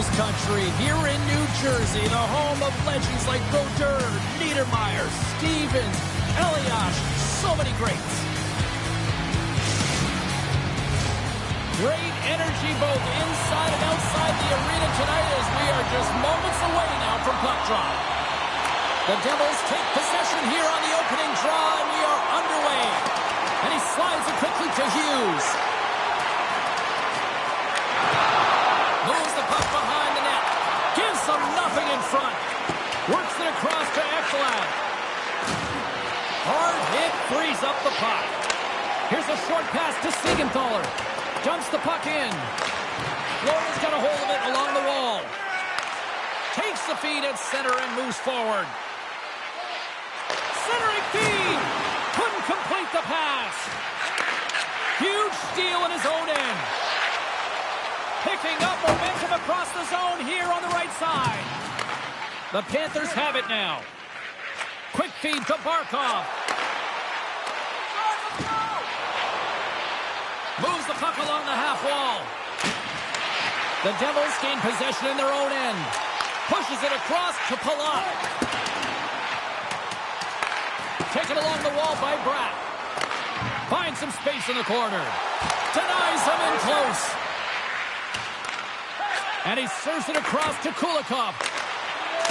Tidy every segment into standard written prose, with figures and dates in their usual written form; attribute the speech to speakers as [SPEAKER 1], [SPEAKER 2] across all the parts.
[SPEAKER 1] Devils country here in New Jersey, the home of legends like Brodeur, Niedermeyer, Stevens, Elias, so many greats. Great energy both inside and outside the arena tonight as we are just moments away now from puck drop. The Devils take possession here on the opening draw, and we are underway. And he slides it quickly to Hughes. Moves the puck behind the net. Gives them nothing in front. Works it across to Ekblad. Hard hit frees up the puck. Here's a short pass to Siegenthaler. Dumps the puck in. Florida's got a hold of it along the wall. Takes the feed at center and moves forward. Centering feed. Couldn't complete the pass. Huge steal in his own end. Picking up momentum across the zone here on the right side. The Panthers have it now. Quick feed to Barkov. Moves the puck along the half wall. The Devils gain possession in their own end. Pushes it across to Palat. Taken along the wall by Bratt. Finds some space in the corner. Denies him in close. And he serves it across to Kulikov.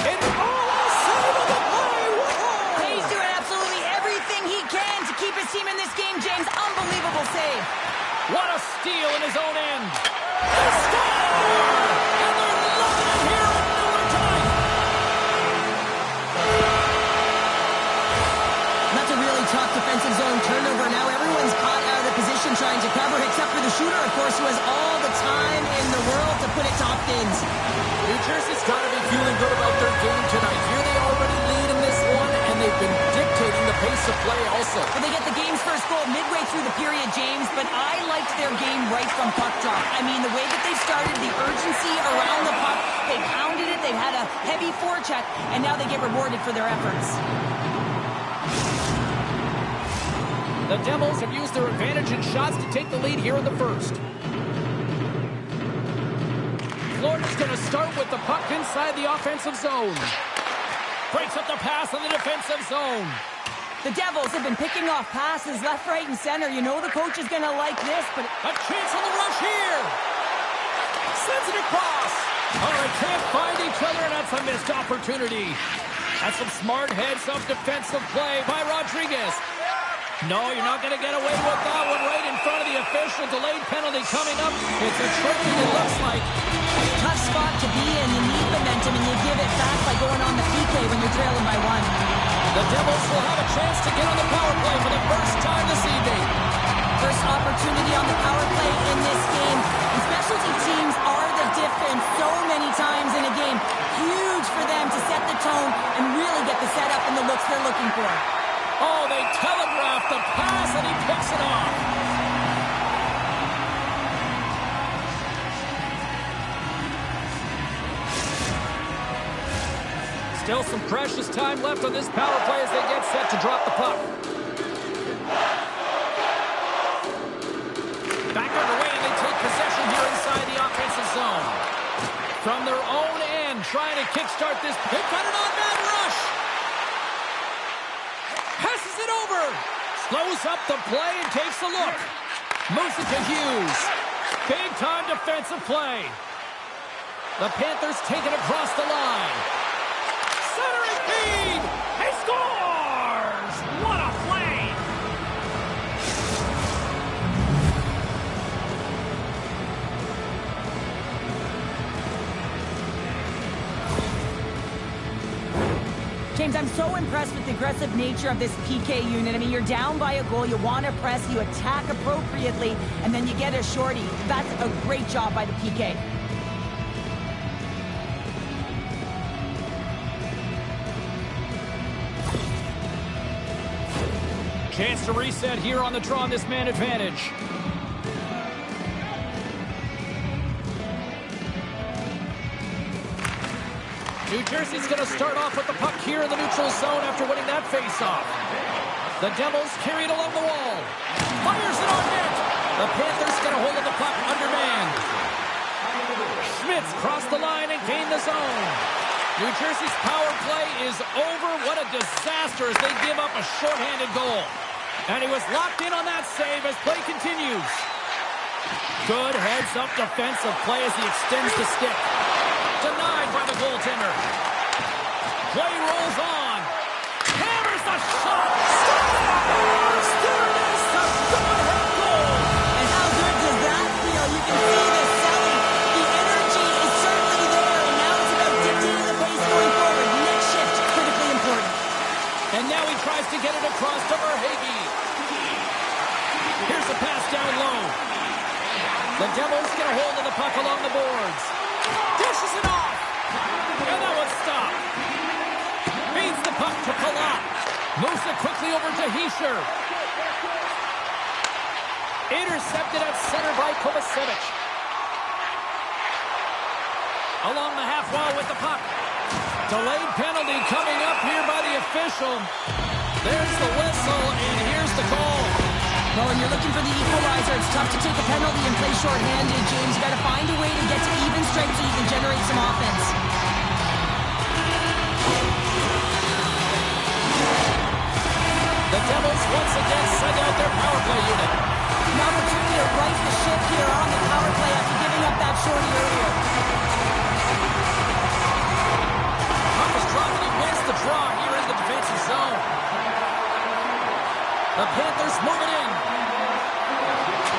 [SPEAKER 1] And save of the play! Whoa!
[SPEAKER 2] He's doing absolutely everything he can to keep his team in this game, James. Unbelievable save.
[SPEAKER 1] What a steal in his own end. They score! And they're loving it here in Miller tonight.
[SPEAKER 2] That's a really tough defensive zone turnover. Now everyone's caught out of the position trying to cover, except for the shooter, of course, who has all the time in the world to put it to Hopkins.
[SPEAKER 1] New Jersey's got to be feeling good about their game tonight. Here they already lead in this one, and they've been dictating the pace of play also.
[SPEAKER 2] Well, they get the game's first goal midway through the period, James, but I liked their game right from puck drop. I mean, the way that they started, the urgency around the puck, they pounded it, they've had a heavy forecheck, and now they get rewarded for their efforts.
[SPEAKER 1] The Devils have used their advantage in shots to take the lead here in the first. Florida's going to start with the puck inside the offensive zone. Breaks up the pass in the defensive zone.
[SPEAKER 2] The Devils have been picking off passes left, right, and center. You know the coach is going to like this, but...
[SPEAKER 1] A chance on the rush here! Sends it across! Oh, they can't find each other, and that's a missed opportunity. That's some smart heads-up defensive play by Rodriguez. No, you're not going to get away with that one right in front of the official. Delayed penalty coming up. It's a trophy, it looks like.
[SPEAKER 2] Tough spot to be in. You need momentum, and you give it back by going on the PK when you're trailing by one.
[SPEAKER 1] The Devils will have a chance to get on the power play for the first time this evening.
[SPEAKER 2] First opportunity on the power play in this game. And specialty teams are the difference so many times in a game. Huge for them to set the tone and really get the setup and the looks they're looking for.
[SPEAKER 1] Oh, they telegraphed the pass, and he picks it off. Still some precious time left on this power play as they get set to drop the puck. Back underway, and they take possession here inside the offensive zone. From their own end, trying to kickstart this. They've got an on-man rush. Passes it over. Slows up the play and takes a look. Moves it to Hughes. Big-time defensive play. The Panthers take it across the line. Centering feed. He scores! What a play!
[SPEAKER 2] James, I'm so impressed with the aggressive nature of this PK unit. I mean, you're down by a goal, you want to press, you attack appropriately, and then you get a shorty. That's a great job by the PK.
[SPEAKER 1] Chance to reset here on the draw on this man advantage. New Jersey's going to start off with the puck here in the neutral zone after winning that faceoff. The Devils carry it along the wall. Fires it on net. The Panthers get a hold of the puck undermanned. Schmitz crossed the line the zone. New Jersey's power play is over. What a disaster as they give up a shorthanded goal. And he was locked in on that save as play continues. Good heads-up defensive play as he extends the stick. Denied by the goaltender. Play rolls on. Hammers the shot. Scores! There it is, the go-ahead goal.
[SPEAKER 2] And how good does that feel? You can see the selling. The energy is certainly there, and now it's about dictating the pace going forward. Next shift, critically important.
[SPEAKER 1] And now he tries to get it across to Verhaeghe. Here's a pass down low. The Devils get a hold of the puck along the boards. Dishes it off. And that one's stopped. Feeds the puck to Palat. Moves it quickly over to Hischier. Intercepted at center by Kovacevic. Along the half wall with the puck. Delayed penalty coming up here by the official. There's the whistle, and here's the call.
[SPEAKER 2] Well, when you're looking for the equalizer, it's tough to take a penalty and play shorthanded, James. You've got to find a way to get to even strength so you can generate some offense.
[SPEAKER 1] The Devils once again send out their power play unit.
[SPEAKER 2] An opportunity to right the ship here on the power play after giving up that shorty earlier.
[SPEAKER 1] Puck is dropped and he wins the draw here in the defensive zone. The Panthers move it in.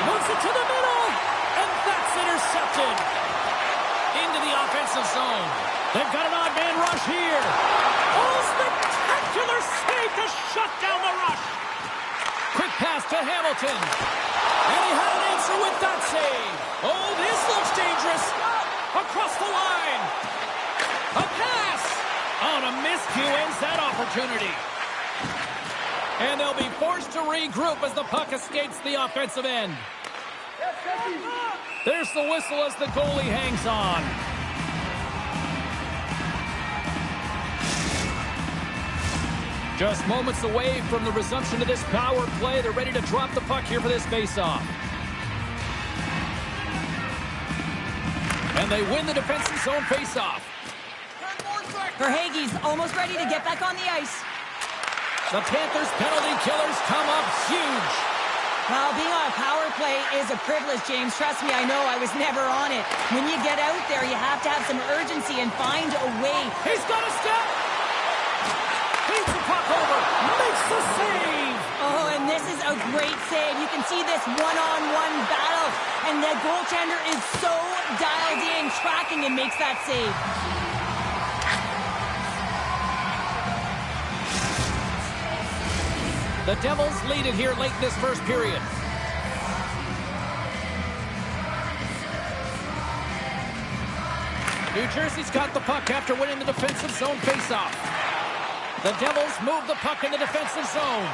[SPEAKER 1] Moves it to the middle. And that's intercepted. Into the offensive zone. They've got an odd man rush here. Oh, spectacular save to shut down the rush. Quick pass to Hamilton. And he had an answer with that save. Oh, this looks dangerous. Across the line. A pass. On a miscue ends that opportunity. And they'll be forced to regroup as the puck escapes the offensive end. There's the whistle as the goalie hangs on. Just moments away from the resumption of this power play. They're ready to drop the puck here for this faceoff. And they win the defensive zone faceoff.
[SPEAKER 2] Verhaeghe's almost ready to get back on the ice.
[SPEAKER 1] The Panthers' penalty killers come up huge.
[SPEAKER 2] Well, being on a power play is a privilege, James. Trust me, I know. I was never on it. When you get out there, you have to have some urgency and find a way.
[SPEAKER 1] He's got a step. Beats the puck over. Makes the save.
[SPEAKER 2] Oh, and this is a great save. You can see this one-on-one battle. And the goaltender is so dialed in, tracking, and makes that save.
[SPEAKER 1] The Devils lead it here late in this first period. New Jersey's got the puck after winning the defensive zone faceoff. The Devils move the puck in the defensive zone.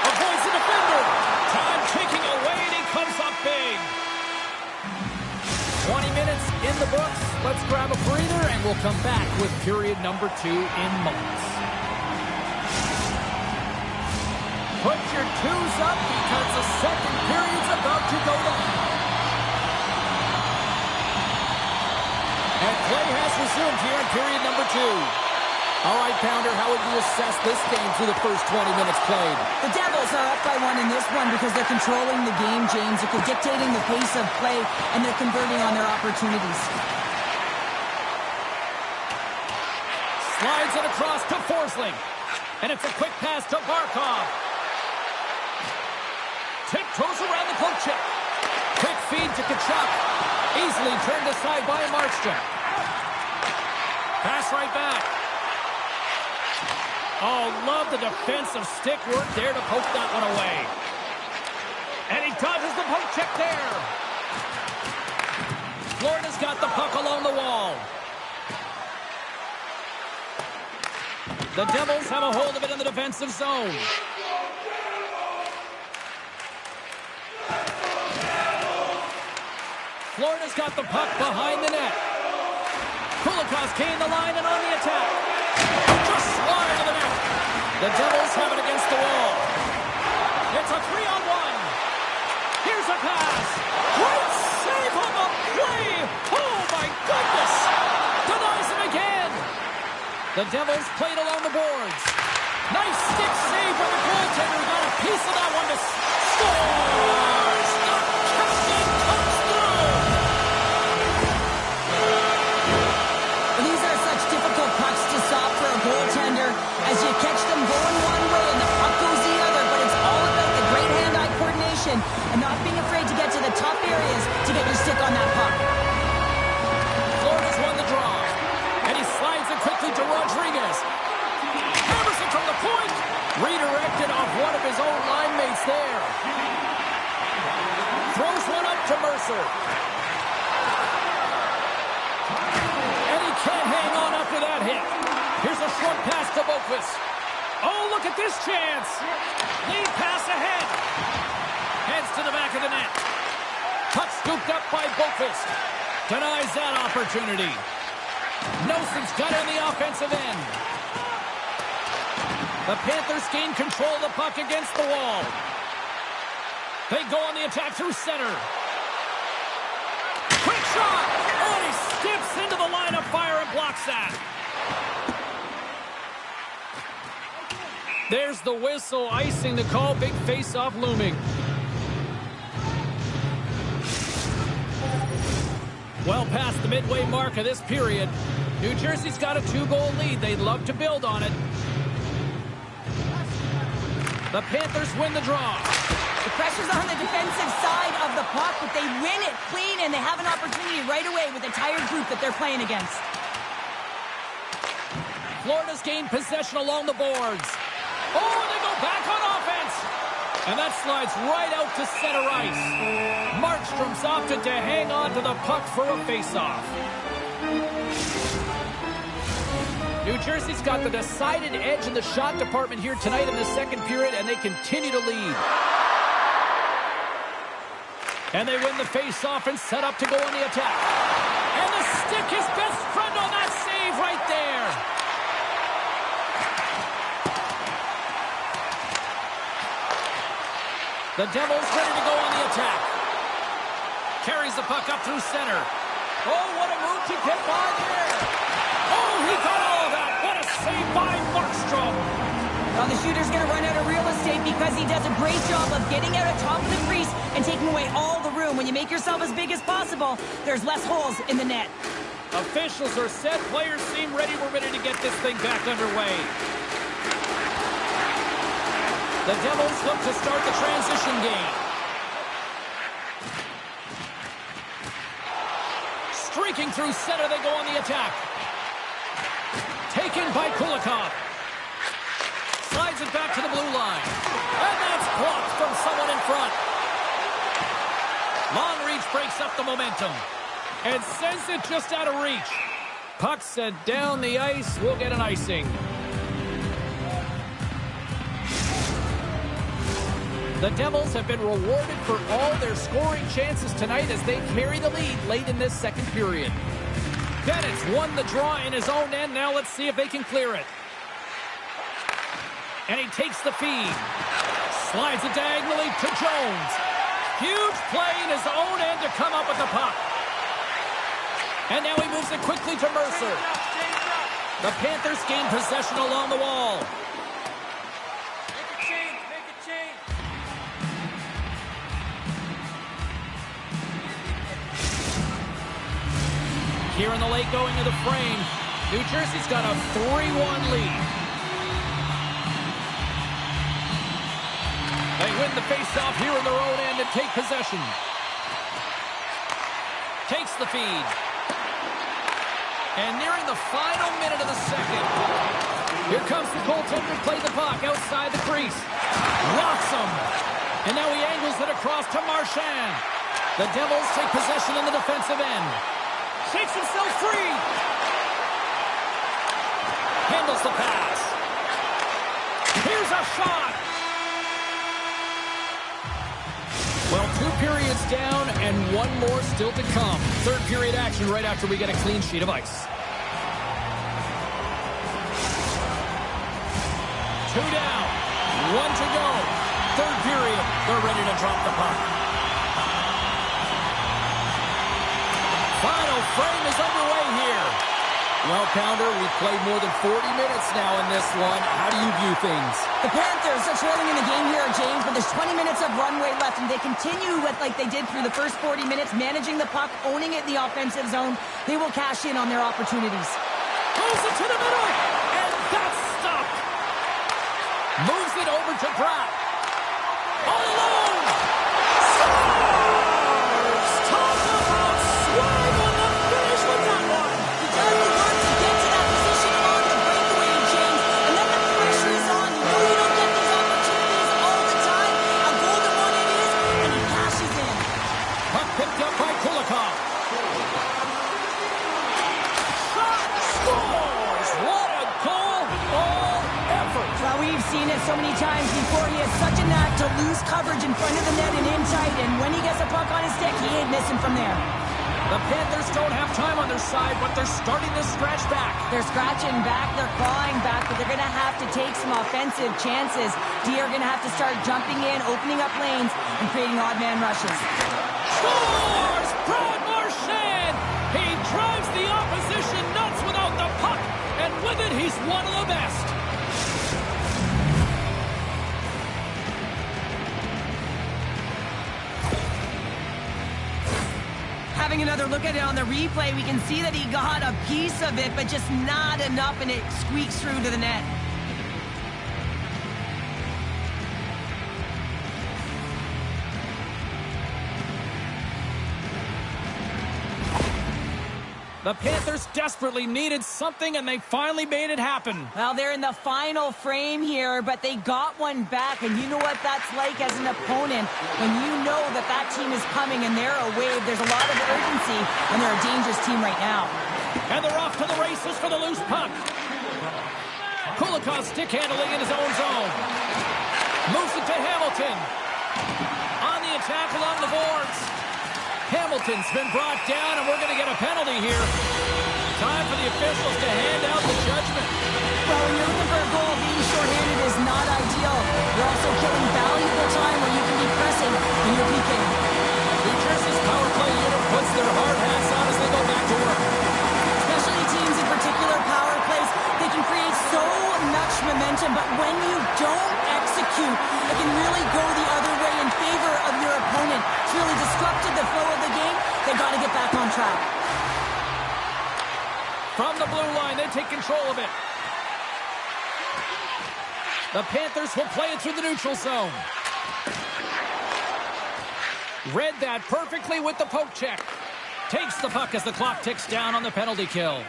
[SPEAKER 1] Avoids the defender. Time ticking away, and he comes up big. 20 minutes in the books. Let's grab a breather, and we'll come back with period number 2 in moments. Put your twos up because the second period's about to go down. And play has resumed here in period number 2. All right, Pounder, how would you assess this game through the first 20 minutes played?
[SPEAKER 2] The Devils are up by 1 in this one because they're controlling the game, James. They're dictating the pace of play, and they're converting on their opportunities.
[SPEAKER 1] Slides it across to Forsling. And it's a quick pass to Barkov. Tiptoes around the poke check. Quick feed to Kachuk. Easily turned aside by Markstrom. Pass right back. Oh, love the defensive stick work there to poke that one away. And he dodges the poke check there. Florida's got the puck along the wall. The Devils have a hold of it in the defensive zone. Florida's got the puck behind the net. Kulikov's gained the line and on the attack. Just slide to the net. The Devils have it against the wall. It's a 3-on-1. Here's a pass. Great save on the play. Oh, my The Devils played along the boards. Nice stick save by the goaltender. Got a piece of that one to scores. The captain comes through.
[SPEAKER 2] These are such difficult pucks to stop for a goaltender as you catch them going one way and the puck goes the other, but it's all about the great hand-eye coordination and not being afraid to get to the tough areas to get your stick on that puck.
[SPEAKER 1] Florida's won the draw, and he slides it quickly to Rodriguez. Hammers it from the point. Redirected off one of his own line mates there. Throws one up to Mercer. And he can't hang on after that hit. Here's a short pass to Boqvist. Oh, look at this chance. Lead pass ahead. Heads to the back of the net. Puck scooped up by Boqvist. Denies that opportunity. Nelson's got in the offensive end. The Panthers gain control of the puck against the wall. They go on the attack through center. Quick shot! Oh, and he skips into the line of fire and blocks that. There's the whistle, icing the call. Big face-off looming. Well past the midway mark of this period. New Jersey's got a 2-goal lead. They'd love to build on it. The Panthers win the draw.
[SPEAKER 2] The pressure's on the defensive side of the puck, but they win it clean, and they have an opportunity right away with the tired group that they're playing against.
[SPEAKER 1] Florida's gained possession along the boards. Oh, and they go back on offense. And that slides right out to center ice. Markstrom's opted to hang on to the puck for a faceoff. New Jersey's got the decided edge in the shot department here tonight in the second period, and they continue to lead. And they win the face-off and set up to go on the attack. And the stick, his best friend on that save right there. The Devils ready to go on the attack. Carries the puck up through center. Oh, what a move to get by there. Oh, he got all of that. What a save by Markstrom.
[SPEAKER 2] Well, the shooter's going to run out of real estate because he does a great job of getting out of top of the crease and taking away all the room. When you make yourself as big as possible, there's less holes in the net.
[SPEAKER 1] Officials are set. Players seem ready. We're ready to get this thing back underway. The Devils look to start the transition game. Streaking through center, they go on the attack. Taken by Kulikov. Slides it back to the blue line. And that's blocked from someone in front. Long reach breaks up the momentum. And sends it just out of reach. Puck sent down the ice. We'll get an icing. The Devils have been rewarded for all their scoring chances tonight as they carry the lead late in this second period. Bennett's won the draw in his own end. Now let's see if they can clear it. And he takes the feed. Slides it diagonally to Jones. Huge play in his own end to come up with the puck. And now he moves it quickly to Mercer. The Panthers gain possession along the wall. Here in the late going of the frame, New Jersey's got a 3-1 lead. They win the faceoff here in their own end and take possession. Takes the feed. And nearing the final minute of the second. Here comes the goaltender to play the puck outside the crease. Locks him. And now he angles it across to Marchand. The Devils take possession in the defensive end. Shakes himself free. Handles the pass. Here's a shot. Well, 2 periods down and 1 more still to come. Third period action right after we get a clean sheet of ice. 2 down. 1 to go. Third period. They're ready to drop the puck. Final frame is underway here. Well, Pounder, we've played more than 40 minutes now in this one. How do you view things?
[SPEAKER 2] The Panthers are trailing in the game here, James, but there's 20 minutes of runway left, and they continue with like they did through the first 40 minutes, managing the puck, owning it in the offensive zone. They will cash in on their opportunities.
[SPEAKER 1] Pulls it to the middle, and that's stopped. Moves it over to Pratt. All alone. Scores! Talk about swag on the finish with that one.
[SPEAKER 2] He does the work to get to that position on the breakaway, James, and then the pressure is on. You know you don't get these opportunities all the time. A golden one it is, and he cashes in.
[SPEAKER 1] Puck picked up by Kulikov. Shot scores! What a goal! All effort.
[SPEAKER 2] Well, we've seen it so many times before. He has such a knack to lose coverage in front of the net and in tight, and when he gets a puck on his stick, he ain't missing from there.
[SPEAKER 1] The Panthers don't have time on their side, but they're starting to scratch back.
[SPEAKER 2] They're scratching back, they're clawing back, but they're going to have to take some offensive chances. D are going to have to start jumping in, opening up lanes, and creating odd man rushes.
[SPEAKER 1] Scores! Brad Marchand! He drives the opposition nuts without the puck, and with it, he's one of the best.
[SPEAKER 2] Having another look at it on the replay, we can see that he got a piece of it, but just not enough, and it squeaks through to the net.
[SPEAKER 1] The Panthers desperately needed something, and they finally made it happen.
[SPEAKER 2] Well, they're in the final frame here, but they got one back, and you know what that's like as an opponent. When you know that that team is coming and they're a wave, there's a lot of urgency, and they're a dangerous team right now.
[SPEAKER 1] And they're off to the races for the loose puck. Kulikov stick handling in his own zone. Moves it to Hamilton. On the attack along the boards. Hamilton's been brought down, and we're going to get a penalty here. Time for the officials to hand out the judgment.
[SPEAKER 2] Well, when you're looking for a goal, being shorthanded is not ideal. You're also killing valuable time where you can be pressing when you're peeking.
[SPEAKER 1] New Jersey's power play unit puts their hard hats on as they go back to work.
[SPEAKER 2] Specialty teams, in particular power plays, they can create so much momentum, but when you don't execute, it can really go the other way in favor of your opponent. It's really disrupted the flow of the game. They got to get back on track.
[SPEAKER 1] From the blue line, they take control of it. The Panthers will play it through the neutral zone. Read that perfectly with the poke check. Takes the puck as the clock ticks down on the penalty kill.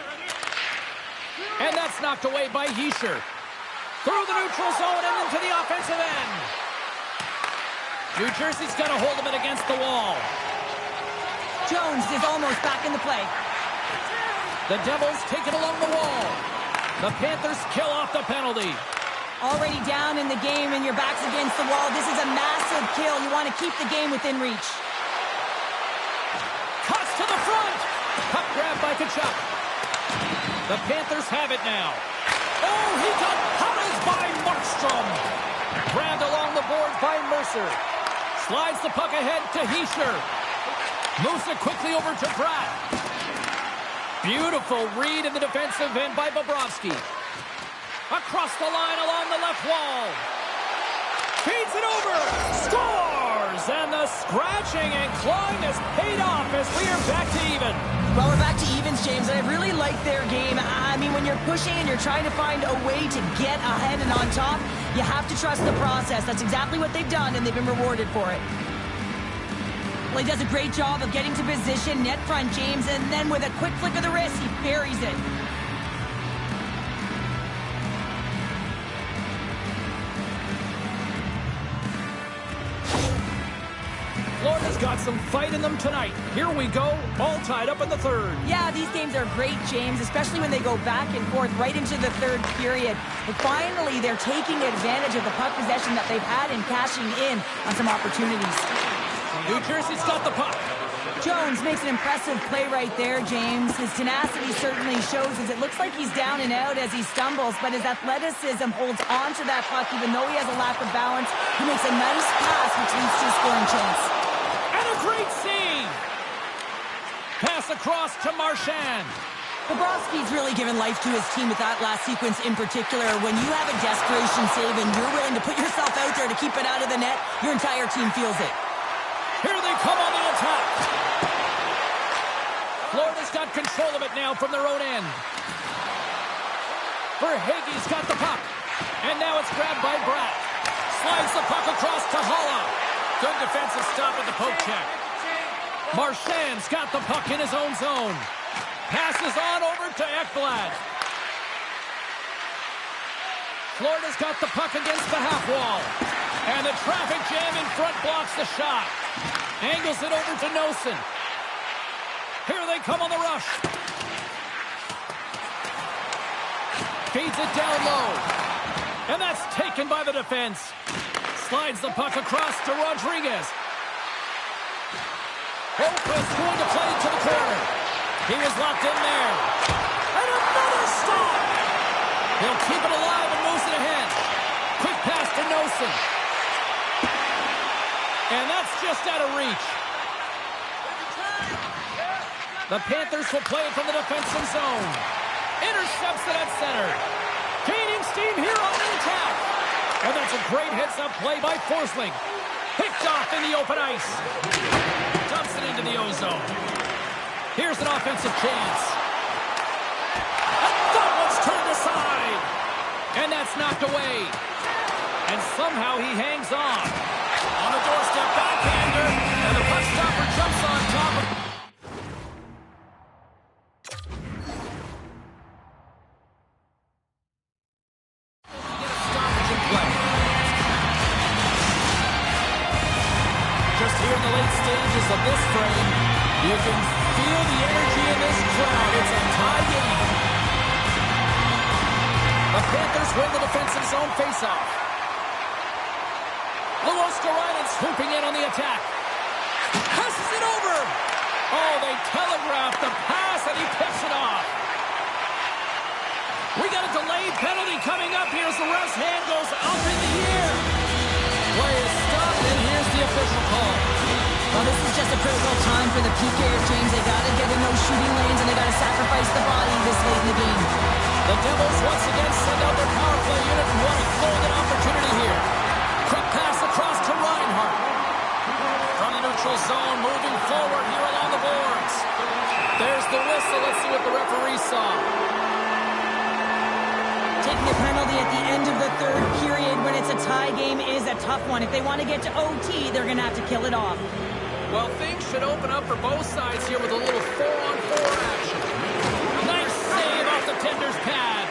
[SPEAKER 1] And that's knocked away by Hischier. Through the neutral zone and into the offensive end. New Jersey's got to hold him against the wall.
[SPEAKER 2] Jones is almost back in the play.
[SPEAKER 1] The Devils take it along the wall. The Panthers kill off the penalty.
[SPEAKER 2] Already down in the game and your back's against the wall. This is a massive kill. You want to keep the game within reach.
[SPEAKER 1] Cuts to the front. Puck grab by Tkachuk. The Panthers have it now. Oh, he got puddled by Markstrom. Grabbed along the boards by Mercer. Slides the puck ahead to Hischier. Moves it quickly over to Pratt. Beautiful read in the defensive end by Bobrovsky. Across the line along the left wall. Feeds it over. Scores! And the scratching and clawing has paid off as we are back to even.
[SPEAKER 2] Well, we're back to evens, James, and I really like their game. I mean, when you're pushing and you're trying to find a way to get ahead and on top, you have to trust the process. That's exactly what they've done, and they've been rewarded for it. Well, he does a great job of getting to position, net front, James, and then with a quick flick of the wrist, he buries it.
[SPEAKER 1] Florida's got some fight in them tonight. Here we go, all tied up in the third.
[SPEAKER 2] Yeah, these games are great, James, especially when they go back and forth right into the third period. But finally, they're taking advantage of the puck possession that they've had and cashing in on some opportunities.
[SPEAKER 1] New Jersey's got the puck.
[SPEAKER 2] Jones makes an impressive play right there, James. His tenacity certainly shows as it looks like he's down and out as he stumbles, but his athleticism holds on to that puck even though he has a lack of balance. He makes a nice pass which leads to a scoring chance.
[SPEAKER 1] And a great save! Pass across to Marchand.
[SPEAKER 2] Bobrovsky's really given life to his team with that last sequence in particular. When you have a desperation save and you're willing to put yourself out there to keep it out of the net, your entire team feels it.
[SPEAKER 1] Here they come on the attack. Florida's got control of it now from their own end. Verhaeghe's got the puck. And now it's grabbed by Bratt. Slides the puck across to Holla. Good defensive stop at the poke check. Marchand's got the puck in his own zone. Passes on over to Ekblad. Florida's got the puck against the half wall. And the traffic jam in front blocks the shot. Angles it over to Nosen. Here they come on the rush. Feeds it down low. And that's taken by the defense. Slides the puck across to Rodriguez. Hope is going to play to the corner. He is locked in there. And another stop. He'll keep it alive and moves it ahead. Quick pass to Nosen. And that's just out of reach. The Panthers will play it from the defensive zone. Intercepts it at center. Gaining steam here on the attack. And that's a great heads-up play by Forsling. Picked off in the open ice. Dumps it into the ozone. Here's an offensive chance. And that one's turned aside. And that's knocked away. And somehow he hangs on. On the doorstep, backhander. And the puck stopper jumps on top of... Just here in the late stages of this frame, you can feel the energy in this crowd. It's a tie game. The Panthers win the defensive zone faceoff. Luostarinen swooping in on the attack. Passes it over. Oh, they telegraphed the pass, and he picks it off. We got a delayed penalty coming up here as the ref's hand goes up in the air. Play is stopped, and here's the official call.
[SPEAKER 2] Well, this is just a critical time for the PKers, James. They got to get in those shooting lanes, and they got to sacrifice the body this late in the game.
[SPEAKER 1] The Devils once again send out their power play unit and want a golden opportunity here. Quick pass across to Reinhart. From the neutral zone, moving forward here along the boards. There's the whistle. Let's see what the referee saw.
[SPEAKER 2] Taking a penalty at the end of the third period when it's a tie game is a tough one. If they want to get to OT, they're going to have to kill it off.
[SPEAKER 1] Well, things should open up for both sides here with a little 4-on-4 action. Nice save off the tender's pad.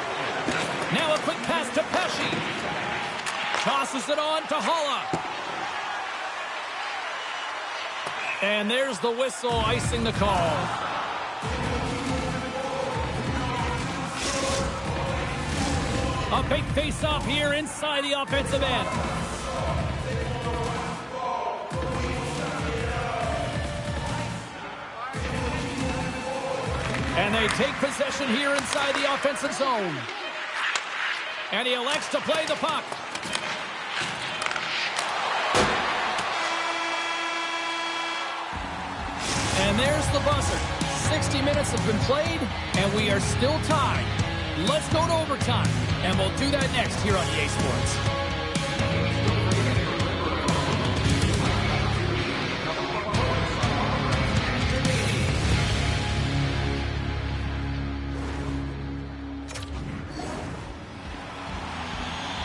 [SPEAKER 1] Now a quick pass to Pesce. Tosses it on to Holla. And there's the whistle icing the call. A big face-off here inside the offensive end. And they take possession here inside the offensive zone. And he elects to play the puck. And there's the buzzer. 60 minutes have been played, and we are still tied. Let's go to overtime, and we'll do that next here on EA Sports.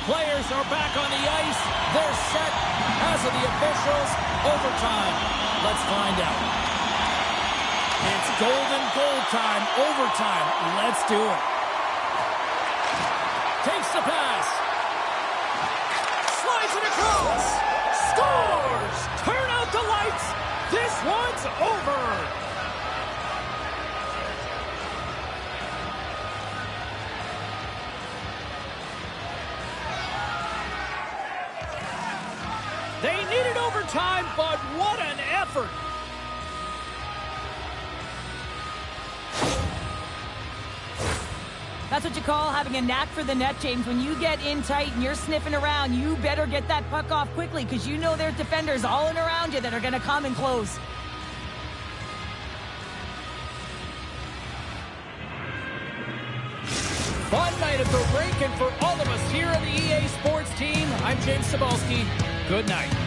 [SPEAKER 1] Players are back on the ice. They're set. As of the officials, overtime. Let's find out. It's golden goal time, overtime. Let's do it. Takes the pass. Slides it across. Scores! Turn out the lights. This one's over. They needed overtime, but what an effort.
[SPEAKER 2] That's what you call having a knack for the net, James. When you get in tight and you're sniffing around, you better get that puck off quickly because you know there's defenders all in around you that are going to come and close.
[SPEAKER 1] fun night at the rink, and for all of us here on the EA Sports team, I'm James Cebulski. Good night.